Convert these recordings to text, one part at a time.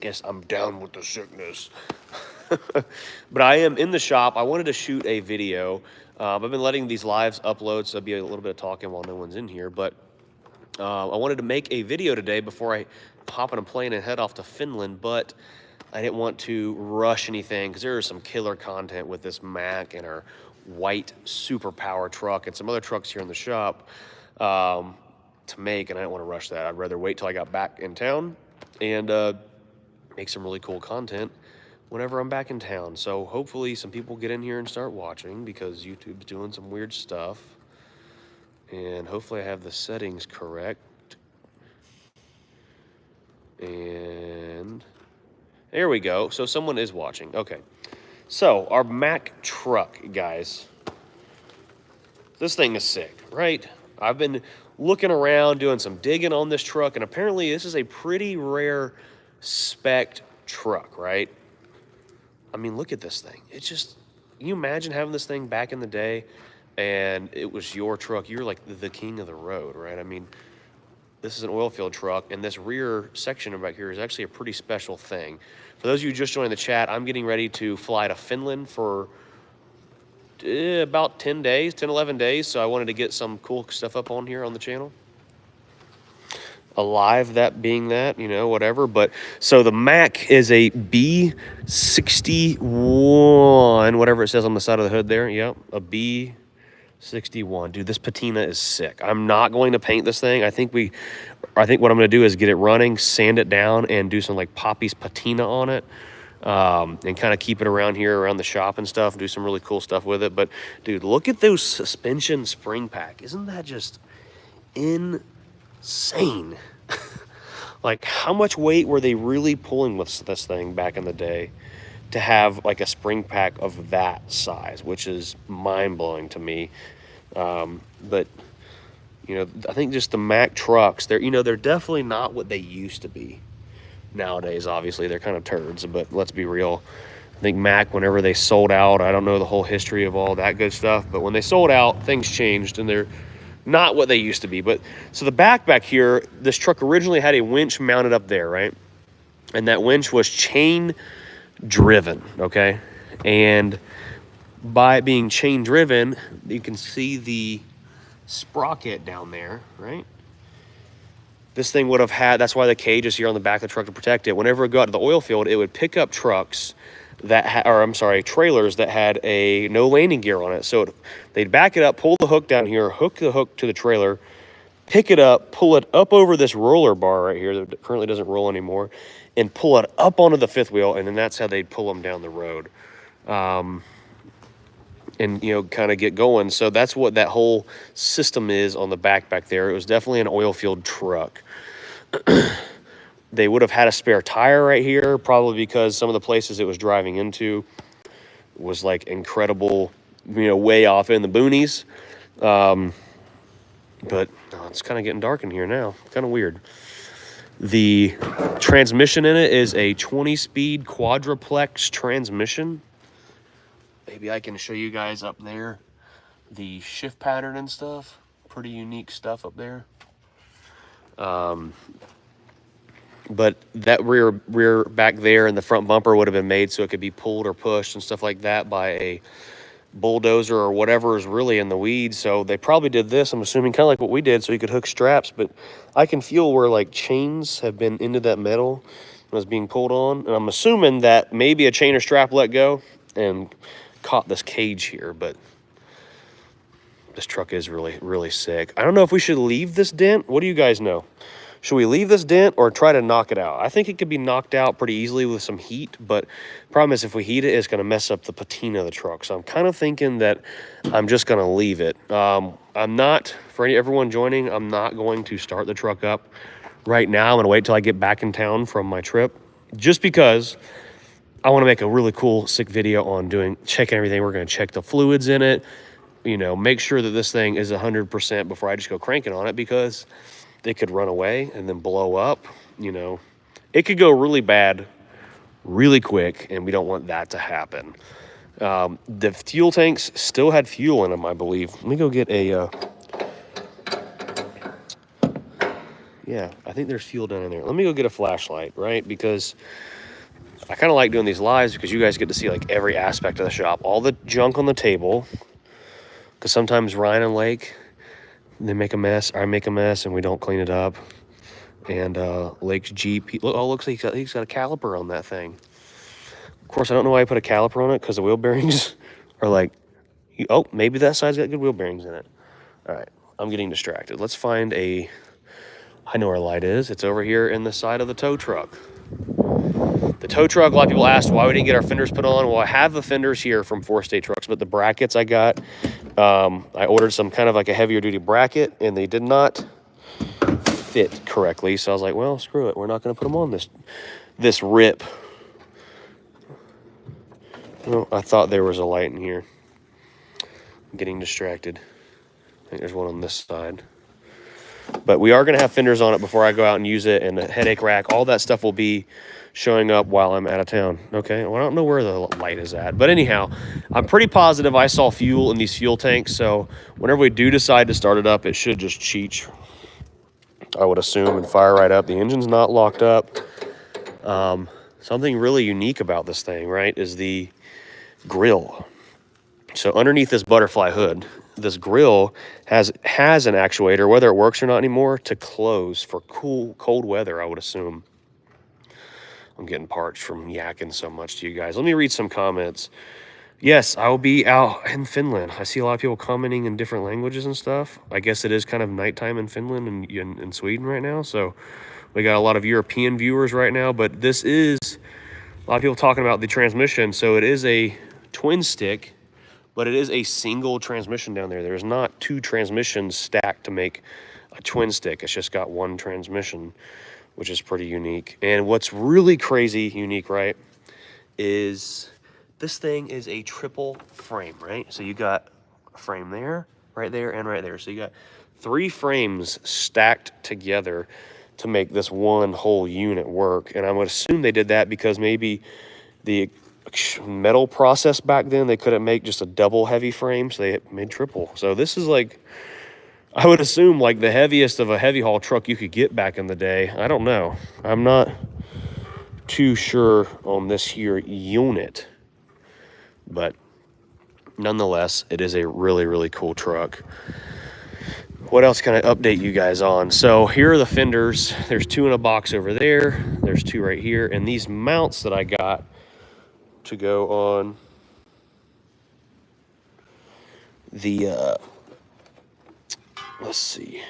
Guess I'm down with the sickness. But I am in the shop. I wanted to shoot a video. I've been letting these lives upload, so there'll be a little bit of talking while no one's in here. But I wanted to make a video today before I hop on a plane and head off to Finland, but I didn't want to rush anything because there is some killer content with this Mack and our white superpower truck and some other trucks here in the shop to make, and I didn't want to rush that. I'd rather wait till I got back in town and make some really cool content whenever I'm back in town. So hopefully some people get in here and start watching because YouTube's doing some weird stuff. And hopefully I have the settings correct. And there we go. So someone is watching. Okay. So our Mack truck, guys. This thing is sick, right? I've been looking around doing some digging on this truck, and apparently this is a pretty rare spec truck, right? I mean, look at this thing. It's just, can you imagine having this thing back in the day and it was your truck? You're like the king of the road, right? I mean, this is an oil field truck, and this rear section back here is actually a pretty special thing. For those of you just joining the chat, I'm getting ready to fly to Finland for about 10 days, 10, 11 days. So I wanted to get some cool stuff up on here on the channel. Alive, that being that, you know, whatever. But so the Mack is a B-61, whatever it says on the side of the hood there. Yep, a B-61. Dude, this patina is sick. I'm not going to paint this thing. I think what I'm going to do is get it running, sand it down, and do some like Poppy's patina on it. And kind of keep it around here, around the shop and stuff, do some really cool stuff with it. But dude, look at those suspension spring pack. Isn't that just insane? Like, how much weight were they really pulling with this thing back in the day to have like a spring pack of that size, which is mind-blowing to me. But you know, I think just the Mack trucks, they're definitely not what they used to be. Nowadays, obviously, they're kind of turds, but let's be real. I think Mack, whenever they sold out, I don't know the whole history of all that good stuff, but when they sold out, things changed, and they're not what they used to be. But so the back here, this truck originally had a winch mounted up there, right? And that winch was chain driven, okay? And by it being chain driven, you can see the sprocket down there, right? This thing would have had, that's why the cage is here on the back of the truck to protect it. Whenever it got to the oil field, it would pick up trucks that trailers that had a no landing gear on it. So they'd back it up, pull the hook down here, hook the hook to the trailer, pick it up, pull it up over this roller bar right here that currently doesn't roll anymore, and pull it up onto the fifth wheel, and then that's how they'd pull them down the road. And, you know, kind of get going. So that's what that whole system is on the back there. It was definitely an oil field truck. They would have had a spare tire right here, probably because some of the places it was driving into was like incredible, you know, way off in the boonies. But it's kind of getting dark in here now. Kind of weird. The transmission in it is a 20-speed quadruplex transmission. Maybe I can show you guys up there the shift pattern and stuff. Pretty unique stuff up there. But that rear back there and the front bumper would have been made so it could be pulled or pushed and stuff like that by a bulldozer or whatever is really in the weeds. So they probably did this, I'm assuming, kind of like what we did, so you could hook straps. But I can feel where like chains have been into that metal when it's being pulled on. And I'm assuming that maybe a chain or strap let go and caught this cage here. But this truck is really, really sick. I don't know if we should leave this dent. What do you guys know? Should we leave this dent or try to knock it out? I think it could be knocked out pretty easily with some heat, but the problem is if we heat it, it's going to mess up the patina of the truck. So I'm kind of thinking that I'm just going to leave it. I'm not, for everyone joining, I'm not going to start the truck up right now. I'm going to wait till I get back in town from my trip, just because I want to make a really cool, sick video on checking everything. We're going to check the fluids in it, you know, make sure that this thing is 100% before I just go cranking on it, because they could run away and then blow up. You know, it could go really bad really quick, and we don't want that to happen. The fuel tanks still had fuel in them, I believe. Let me go get a Yeah, I think there's fuel down in there. Let me go get a flashlight, right? Because I kind of like doing these lives because you guys get to see like every aspect of the shop, all the junk on the table. Because sometimes Ryan and Lake, they make a mess. I make a mess and we don't clean it up. And Lake's Jeep, looks like he's got a caliper on that thing. Of course, I don't know why I put a caliper on it because the wheel bearings are like, oh, maybe that side's got good wheel bearings in it. All right, I'm getting distracted. Let's find I know where a light is. It's over here in the side of the tow truck. The tow truck, a lot of people asked why we didn't get our fenders put on. Well, I have the fenders here from 4-State Trucks, but the brackets I got, I ordered some kind of like a heavier duty bracket, and they did not fit correctly. So I was like, well, screw it. We're not going to put them on this rip. Oh, I thought there was a light in here. I'm getting distracted. I think there's one on this side. But we are going to have fenders on it before I go out and use it, and a headache rack. All that stuff will be showing up while I'm out of town. Okay, well, I don't know where the light is at. But anyhow, I'm pretty positive I saw fuel in these fuel tanks. So whenever we do decide to start it up, it should just cheech, I would assume, and fire right up. The engine's not locked up. Something really unique about this thing, right, is the grill. So underneath this butterfly hood, this grill has an actuator, whether it works or not anymore, to close for cold weather, I would assume. I'm getting parched from yakking so much to you guys. Let me read some comments. Yes, I will be out in Finland. I see a lot of people commenting in different languages and stuff. I guess it is kind of nighttime in Finland and in Sweden right now. So we got a lot of European viewers right now. But this is a lot of people talking about the transmission. So it is a twin stick, but it is a single transmission down there. There's not two transmissions stacked to make a twin stick. It's just got one transmission, which is pretty unique. And what's really crazy unique, right, is this thing is a triple frame, right? So you got a frame there, right there, and right there. So you got 3 frames stacked together to make this one whole unit work. And I would assume they did that because maybe the metal process back then, they couldn't make just a double heavy frame, so they made triple. So this is like, I would assume, like the heaviest of a heavy haul truck you could get back in the day. I don't know. I'm not too sure on this here unit, but nonetheless, it is a really, really cool truck. What else can I update you guys on? So here are the fenders. There's 2 in a box over there. There's 2 right here. And these mounts that I got to go on the, let's see,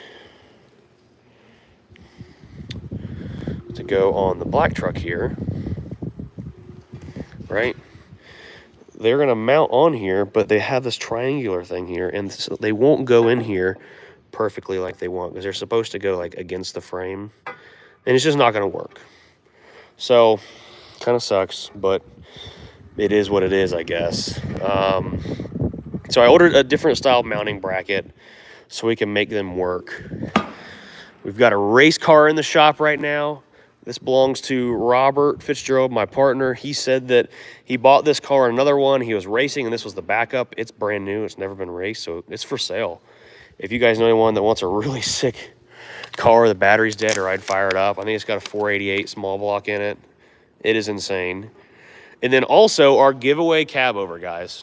to go on the black truck here, right? They're going to mount on here, but they have this triangular thing here, and so they won't go in here perfectly like they want because they're supposed to go like against the frame, and it's just not going to work. So kind of sucks, but it is what it is, I guess. So I ordered a different style mounting bracket so we can make them work. We've got a race car in the shop right now. This belongs to Robert Fitzgerald, my partner. He said that he bought this car, another one. He was racing, and this was the backup. It's brand new. It's never been raced, so it's for sale. If you guys know anyone that wants a really sick car, the battery's dead, or I'd fire it up. I think it's got a 488 small block in it. It is insane. And then also our giveaway cab over, guys.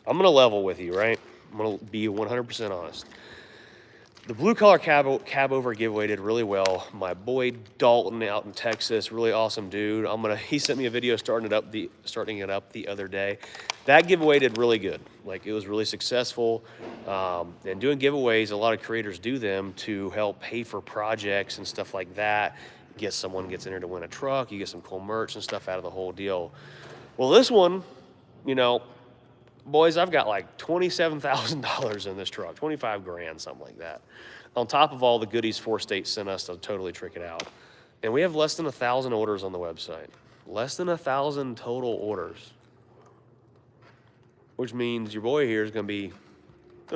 I'm going to level with you, right? I'm going to be 100% honest. The blue collar cab over giveaway did really well. My boy Dalton out in Texas, really awesome dude. He sent me a video starting it up the other day. That giveaway did really good. Like, it was really successful. And doing giveaways, a lot of creators do them to help pay for projects and stuff like that. Someone gets in there to win a truck. You get some cool merch and stuff out of the whole deal. Well, this one, you know, boys, I've got like $27,000 in this truck, 25 grand, something like that. On top of all the goodies 4-State sent us to totally trick it out. And we have less than 1,000 orders on the website. Less than 1,000 total orders. Which means your boy here is going to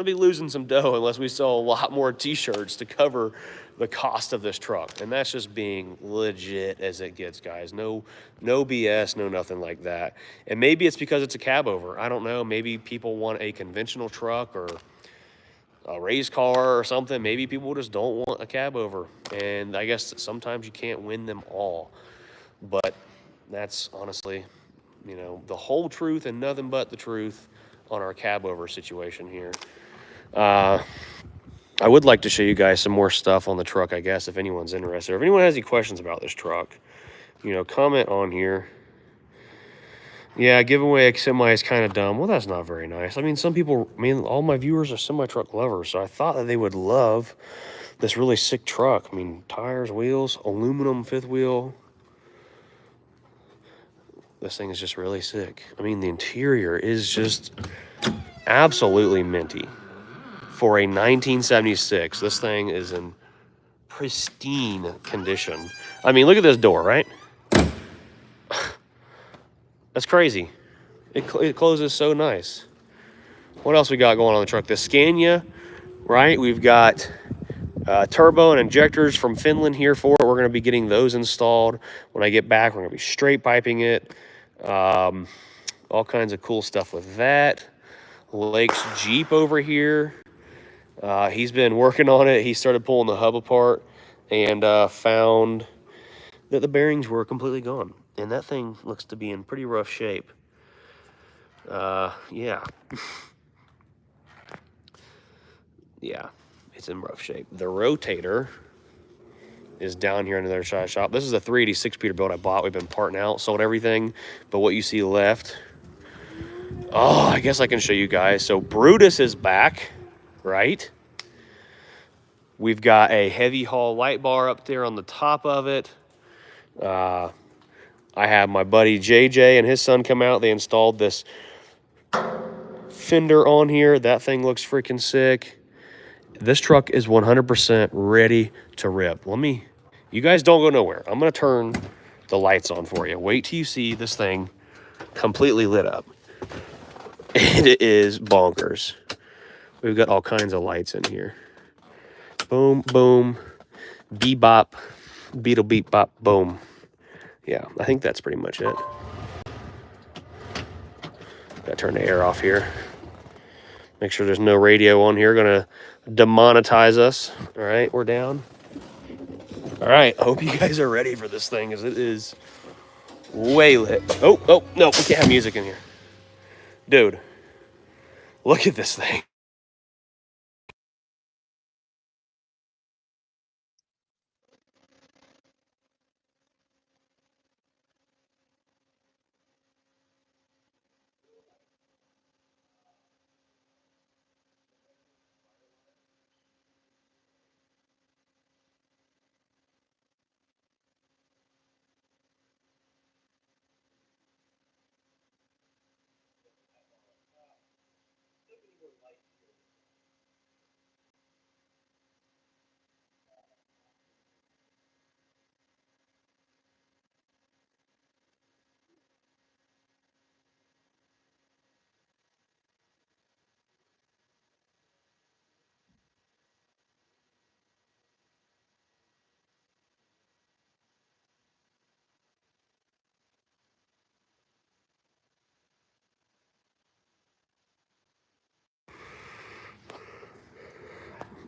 be losing some dough unless we sell a lot more t-shirts to cover the cost of this truck. And that's just being legit as it gets, guys. No BS, no nothing like that. And maybe it's because it's a cab over. I don't know. Maybe people want a conventional truck, or a race car or something. Maybe people just don't want a cab over. And I guess sometimes you can't win them all. But that's honestly, you know, the whole truth and nothing but the truth on our cab over situation here. I would like to show you guys some more stuff on the truck, I guess, if anyone's interested. Or if anyone has any questions about this truck, you know, comment on here. Yeah, giving away a semi is kind of dumb. Well, that's not very nice. I mean, some people, I mean, all my viewers are semi-truck lovers, so I thought that they would love this really sick truck. I mean, tires, wheels, aluminum fifth wheel. This thing is just really sick. I mean, the interior is just absolutely minty. For a 1976, this thing is in pristine condition. I mean, look at this door, right? That's crazy. It closes so nice. What else we got going on the truck? The Scania, right? We've got turbo and injectors from Finland here for it. We're going to be getting those installed. When I get back, we're going to be straight piping it. All kinds of cool stuff with that. Lake's Jeep over here. He's been working on it. He started pulling the hub apart and found that the bearings were completely gone. And that thing looks to be in pretty rough shape. Yeah. Yeah, it's in rough shape. The rotator is down here in another shop. This is a 386 Peterbilt I bought. We've been parting out, sold everything. But what you see left, oh, I guess I can show you guys. So Brutus is back, right? We've got a heavy haul light bar up there on the top of it. I have my buddy JJ and his son come out. They installed this fender on here. That thing looks freaking sick. This truck is 100% ready to rip. You guys don't go nowhere. I'm going to turn the lights on for you. Wait till you see this thing completely lit up. It is bonkers. We've got all kinds of lights in here. Boom, boom, bebop, beetle beep bop, boom. Yeah, I think that's pretty much it. Gotta turn the air off here. Make sure there's no radio on here. Gonna demonetize us. All right, we're down. All right, hope you guys are ready for this thing, as it is way lit. Oh, no, we can't have music in here. Dude, look at this thing.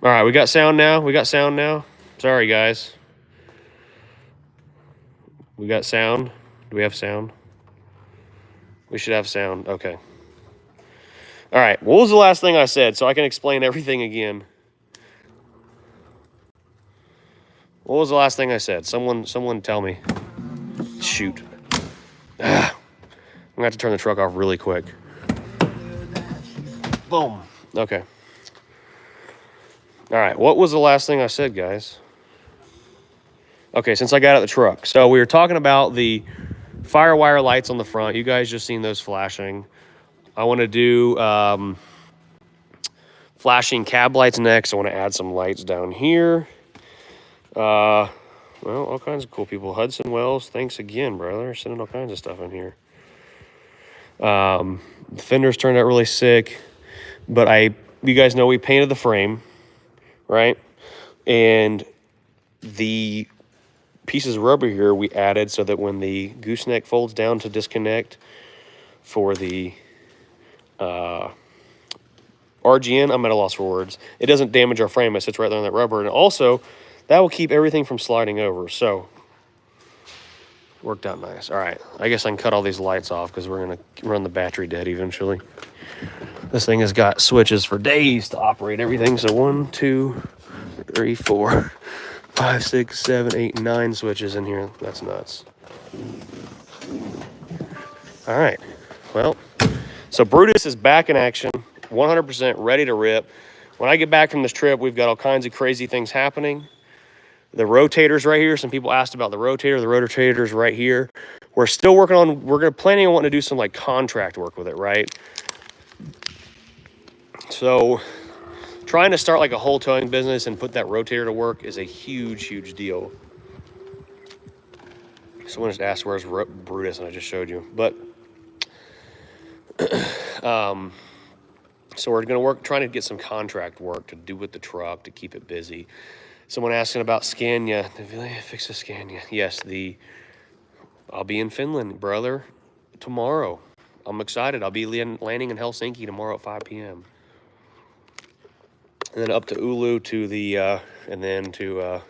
All right, we got sound now. Sorry, guys. We got sound. Do we have sound? We should have sound. Okay. All right, what was the last thing I said so I can explain everything again? What was the last thing I said? Someone tell me. Shoot. I'm going to have to turn the truck off really quick. Boom. Okay. All right, what was the last thing I said, guys? Okay, since I got out of the truck. So we were talking about the firewire lights on the front. You guys just seen those flashing. I want to do flashing cab lights next. I want to add some lights down here. Well, all kinds of cool people. Hudson Wells, thanks again, brother. Sending all kinds of stuff in here. The fenders turned out really sick. But you guys know we painted the frame, right? And the pieces of rubber here we added so that when the gooseneck folds down to disconnect for the RGN, I'm at a loss for words. It doesn't damage our frame. It sits right there on that rubber. And also, that will keep everything from sliding over. So, worked out nice. All right, I guess I can cut all these lights off because we're going to run the battery dead eventually. This thing has got switches for days to operate everything. So 1, 2, 3, 4, 5, 6, 7, 8, 9 switches in here. That's nuts. All right, well, so Brutus is back in action, 100% ready to rip. When I get back from this trip, we've got all kinds of crazy things happening. The rotator's right here. Some people asked about the rotator. The rotator's right here. We're still working on, planning on wanting to do some like contract work with it, right? So trying to start like a whole towing business and put that rotator to work is a huge, huge deal. Someone just asked where's Brutus, and I just showed you. But so we're going to trying to get some contract work to do with the truck to keep it busy. Someone asking about Scania. Did they fix the Scania? Yes, I'll be in Finland, brother, tomorrow. I'm excited. I'll be landing in Helsinki tomorrow at 5 p.m. And then up to Oulu to and then to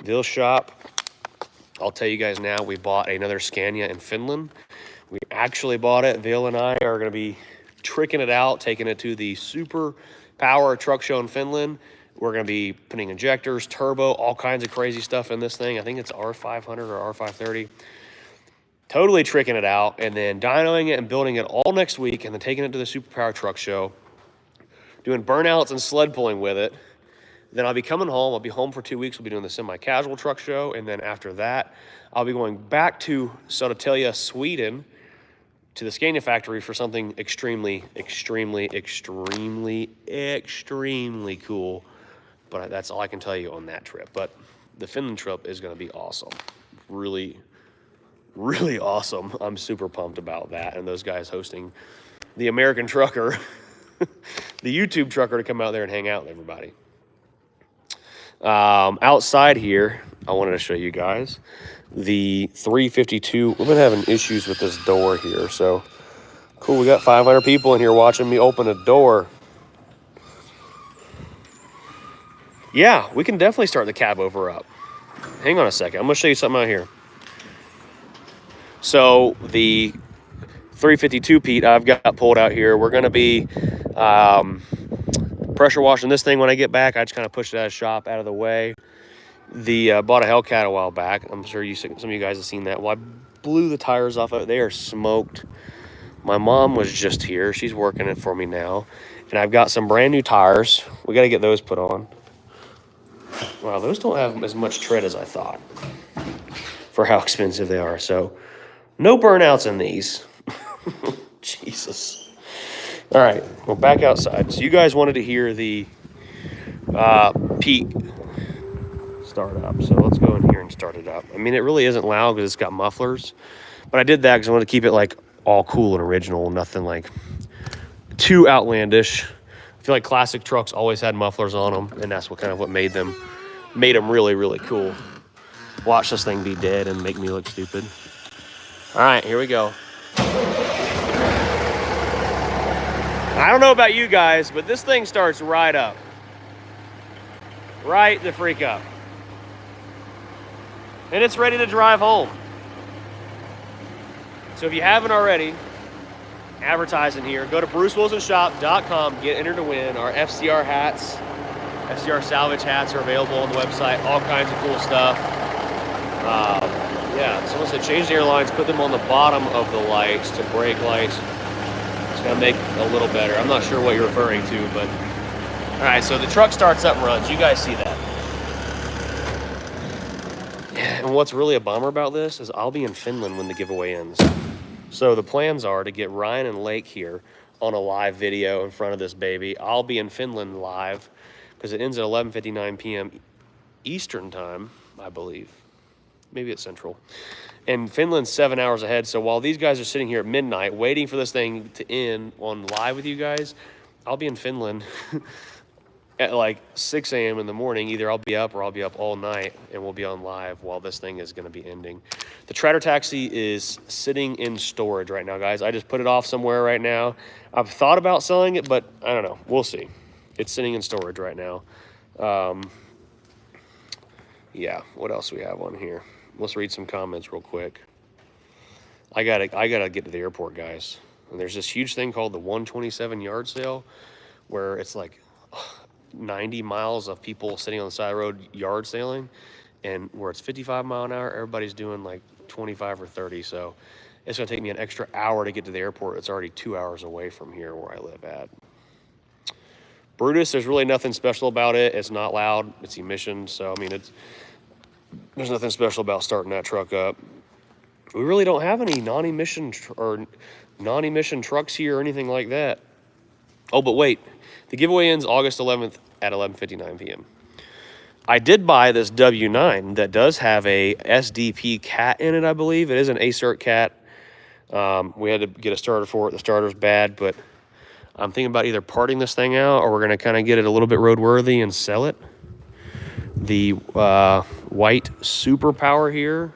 Ville's shop. I'll tell you guys now, we bought another Scania in Finland. We actually bought it. Ville and I are going to be tricking it out, taking it to the Super Power Truck Show in Finland. We're going to be putting injectors, turbo, all kinds of crazy stuff in this thing. I think it's R500 or R530. Totally tricking it out, and then dynoing it and building it all next week, and then taking it to the Super Power Truck Show, doing burnouts and sled pulling with it. Then I'll be coming home. I'll be home for 2 weeks. We'll be doing the semi-casual truck show, and then after that, I'll be going back to Södertälje, Sweden, to the Scania factory for something extremely, extremely, extremely, extremely cool. But that's all I can tell you on that trip. But the Finland trip is going to be awesome. Really, really awesome. I'm super pumped about that. And those guys hosting the American Trucker, the YouTube Trucker, to come out there and hang out with everybody. Outside here, I wanted to show you guys the 352. We've been having issues with this door here, so cool. We got 500 people in here watching me open a door. Yeah, we can definitely start the cab over up. Hang on a second. I'm going to show you something out here. So the 352 Pete I've got pulled out here. We're going to be pressure washing this thing when I get back. I just kind of pushed it out of the shop, out of the way. Bought a Hellcat a while back. I'm sure some of you guys have seen that. Well, I blew the tires off of it. They are smoked. My mom was just here. She's working it for me now. And I've got some brand new tires. We got to get those put on. Wow, those don't have as much tread as I thought for how expensive they are. So no burnouts in these. Jesus. All right, well, back outside. So you guys wanted to hear the Pete start up. So let's go in here and start it up. I mean, it really isn't loud because it's got mufflers. But I did that because I wanted to keep it like all cool and original, nothing like too outlandish. I feel like classic trucks always had mufflers on them, and that's what made them really, really cool. Watch this thing be dead and make me look stupid. All right, here we go. I don't know about you guys, but this thing starts right up. Right the freak up. And it's ready to drive home. So if you haven't already, advertising here, go to brucewilsonshop.com, get entered to win. Our FCR hats, FCR salvage hats are available on the website, all kinds of cool stuff. Yeah, someone said change the airlines, put them on the bottom of the lights to brake lights. It's gonna make it a little better. I'm not sure what you're referring to, but all right, so the truck starts up and runs. You guys see that. Yeah, and what's really a bummer about this is I'll be in Finland when the giveaway ends. So the plans are to get Ryan and Lake here on a live video in front of this baby. I'll be in Finland live because it ends at 11:59 p.m. Eastern time, I believe. Maybe it's Central. And Finland's 7 hours ahead. So while these guys are sitting here at midnight waiting for this thing to end on live with you guys, I'll be in Finland at like 6 a.m. in the morning. Either I'll be up or I'll be up all night, and we'll be on live while this thing is going to be ending. The Tratter Taxi is sitting in storage right now, guys. I just put it off somewhere right now. I've thought about selling it, but I don't know. We'll see. It's sitting in storage right now. Yeah, what else we have on here? Let's read some comments real quick. I gotta get to the airport, guys. And there's this huge thing called the 127 yard sale, where it's like 90 miles of people sitting on the side of the road yard sailing, and where it's 55 mile an hour, everybody's doing like 25 or 30. So it's gonna take me an extra hour to get to the airport. It's already 2 hours away from here where I live at. Brutus, there's really nothing special about it. It's not loud. It's emissions. So I mean, there's nothing special about starting that truck up. We really don't have any non-emission trucks here or anything like that. Oh, but wait, the giveaway ends August 11th at 11:59 p.m. I did buy this W9 that does have a SDP cat in it, I believe. It is an ACERT cat. We had to get a starter for it. The starter's bad, but I'm thinking about either parting this thing out, or we're going to kind of get it a little bit roadworthy and sell it. The white Superpower here,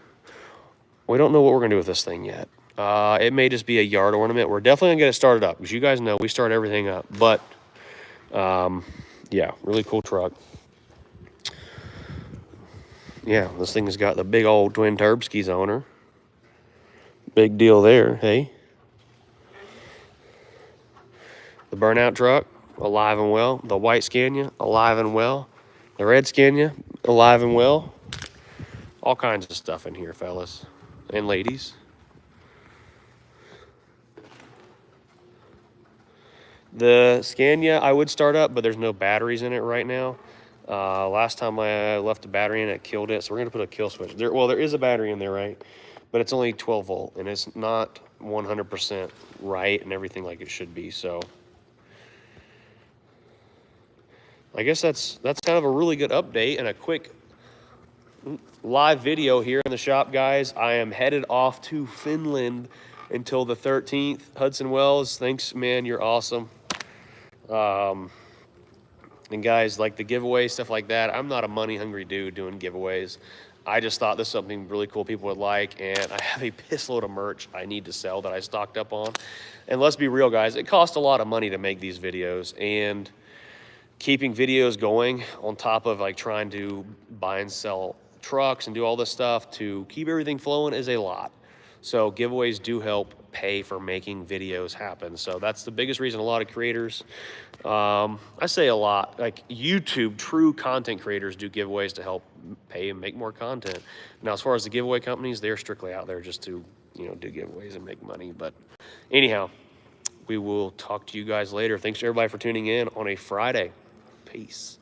we don't know what we're going to do with this thing yet. It may just be a yard ornament. We're definitely going to get it started up, because you guys know we start everything up. But, yeah, really cool truck. Yeah, this thing has got the big old twin turbskis on her. Big deal there, hey? The burnout truck, alive and well. The white Scania, alive and well. The red Scania, alive and well. All kinds of stuff in here, fellas and ladies. The Scania I would start up, but there's no batteries in it right now. Last time I left the battery in, it killed it. So we're going to put a kill switch. There is a battery in there, right? But it's only 12 volt, and it's not 100% right and everything like it should be. So I guess that's kind of a really good update and a quick live video here in the shop, guys. I am headed off to Finland until the 13th. Hudson Wells, thanks, man. You're awesome. And guys, like the giveaway, stuff like that, I'm not a money-hungry dude doing giveaways. I just thought this is something really cool people would like, and I have a piss load of merch I need to sell that I stocked up on. And let's be real, guys, it costs a lot of money to make these videos, and keeping videos going on top of like trying to buy and sell trucks and do all this stuff to keep everything flowing is a lot. So giveaways do help pay for making videos happen. So that's the biggest reason a lot of creators, I say a lot, like YouTube, true content creators do giveaways to help pay and make more content. Now, as far as the giveaway companies, they're strictly out there just to, do giveaways and make money. But anyhow, we will talk to you guys later. Thanks to everybody for tuning in on a Friday. Peace.